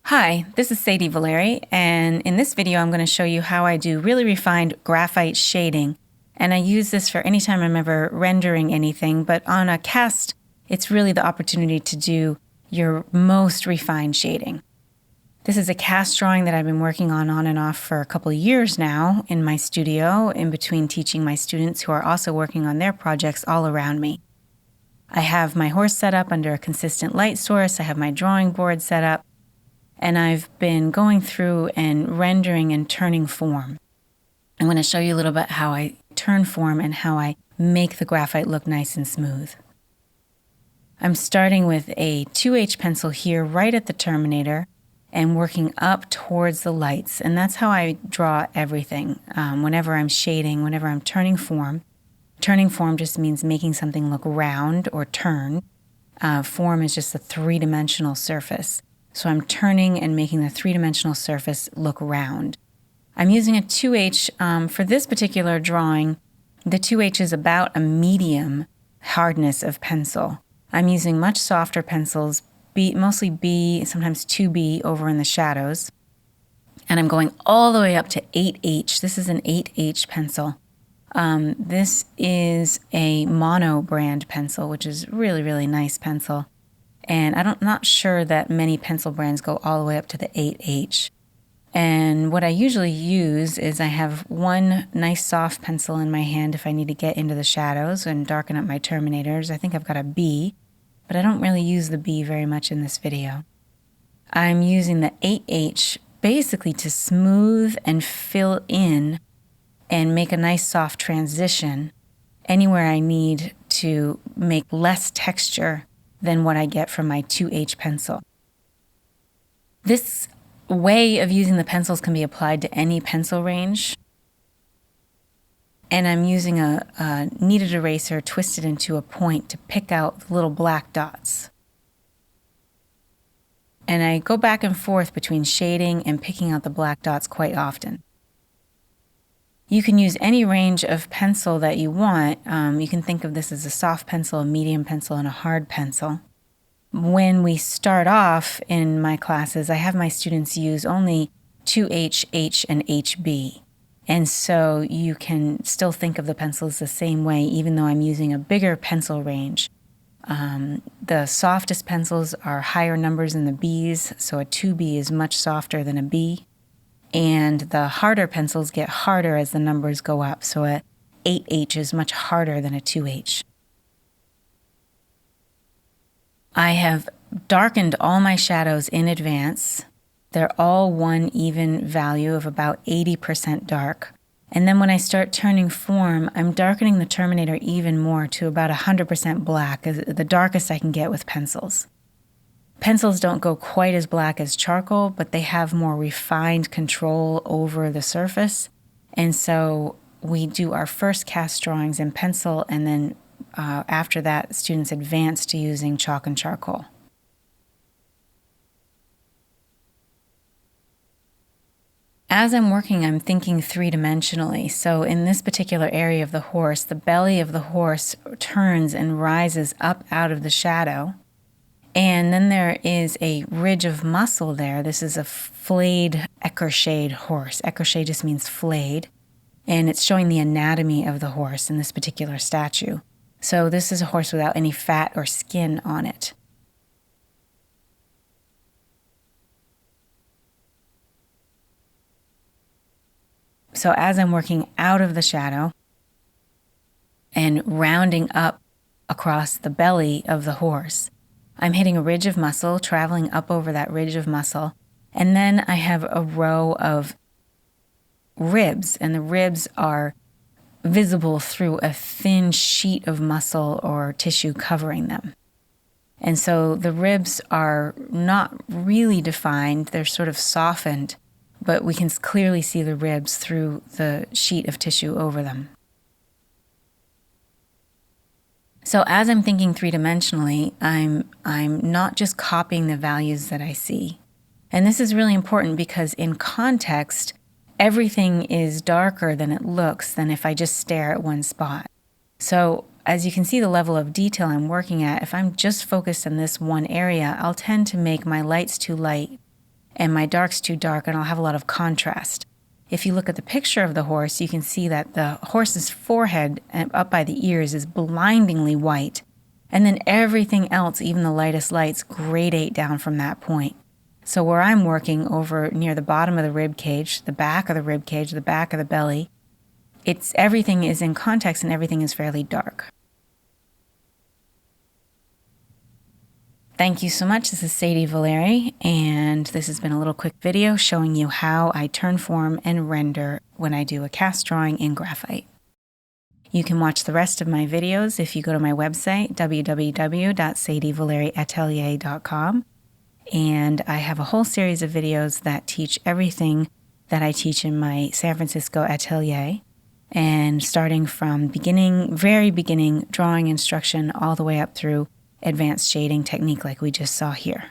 Hi, this is Sadie Valeri, and in this video I'm going to show you how I do really refined graphite shading. And I use this for any time I'm ever rendering anything, but on a cast, it's really the opportunity to do your most refined shading. This is a cast drawing that I've been working on and off for a couple of years now in my studio, in between teaching my students who are also working on their projects all around me. I have my horse set up under a consistent light source, I have my drawing board set up, and I've been going through and rendering and turning form. I'm going to show you a little bit how I turn form and how I make the graphite look nice and smooth. I'm starting with a 2H pencil here right at the terminator and working up towards the lights, and that's how I draw everything. Whenever I'm shading, whenever I'm turning form just means making something look round or turn. Form is just a three-dimensional surface. So I'm turning and making the three-dimensional surface look round. I'm using a 2H. For this particular drawing, the 2H is about a medium hardness of pencil. I'm using much softer pencils, mostly B, sometimes 2B over in the shadows. And I'm going all the way up to 8H. This is an 8H pencil. This is a mono brand pencil, which is really, really nice pencil. And I'm not sure that many pencil brands go all the way up to the 8H. And what I usually use is I have one nice soft pencil in my hand if I need to get into the shadows and darken up my terminators. I think I've got a B, but I don't really use the B very much in this video. I'm using the 8H basically to smooth and fill in and make a nice soft transition anywhere I need to make less texture than what I get from my 2H pencil. This way of using the pencils can be applied to any pencil range. And I'm using a kneaded eraser twisted into a point to pick out the little black dots. And I go back and forth between shading and picking out the black dots quite often. You can use any range of pencil that you want. You can think of this as a soft pencil, a medium pencil, and a hard pencil. When we start off in my classes, I have my students use only 2H, H, and HB. And so you can still think of the pencils the same way, even though I'm using a bigger pencil range. The softest pencils are higher numbers than the Bs, so a 2B is much softer than a B. And the harder pencils get harder as the numbers go up, so a 8H is much harder than a 2H. I have darkened all my shadows in advance. They're all one even value of about 80% dark. And then when I start turning form, I'm darkening the terminator even more to about 100% black, the darkest I can get with pencils. Pencils don't go quite as black as charcoal, but they have more refined control over the surface. And so we do our first cast drawings in pencil, and then after that, students advance to using chalk and charcoal. As I'm working, I'm thinking three-dimensionally. So in this particular area of the horse, the belly of the horse turns and rises up out of the shadow. And then there is a ridge of muscle there. This is a flayed écorché horse. Écorché just means flayed. And it's showing the anatomy of the horse in this particular statue. So this is a horse without any fat or skin on it. So as I'm working out of the shadow and rounding up across the belly of the horse, I'm hitting a ridge of muscle, traveling up over that ridge of muscle, and then I have a row of ribs, and the ribs are visible through a thin sheet of muscle or tissue covering them. And so the ribs are not really defined, they're sort of softened, but we can clearly see the ribs through the sheet of tissue over them. So as I'm thinking three-dimensionally, I'm not just copying the values that I see. And this is really important because in context, everything is darker than it looks than if I just stare at one spot. So as you can see the level of detail I'm working at, if I'm just focused on this one area, I'll tend to make my lights too light and my dark's too dark and I'll have a lot of contrast. If you look at the picture of the horse, you can see that the horse's forehead up by the ears is blindingly white, and then everything else, even the lightest lights, gradate down from that point. So where I'm working over near the bottom of the rib cage, the back of the rib cage, the back of the belly, everything is in context and everything is fairly dark. Thank you so much. This is Sadie Valeri, and this has been a little quick video showing you how I turn form and render when I do a cast drawing in graphite. You can watch the rest of my videos if you go to my website, www.sadievaleriatelier.com, and I have a whole series of videos that teach everything that I teach in my San Francisco Atelier, and starting from very beginning drawing instruction all the way up through advanced shading technique like we just saw here.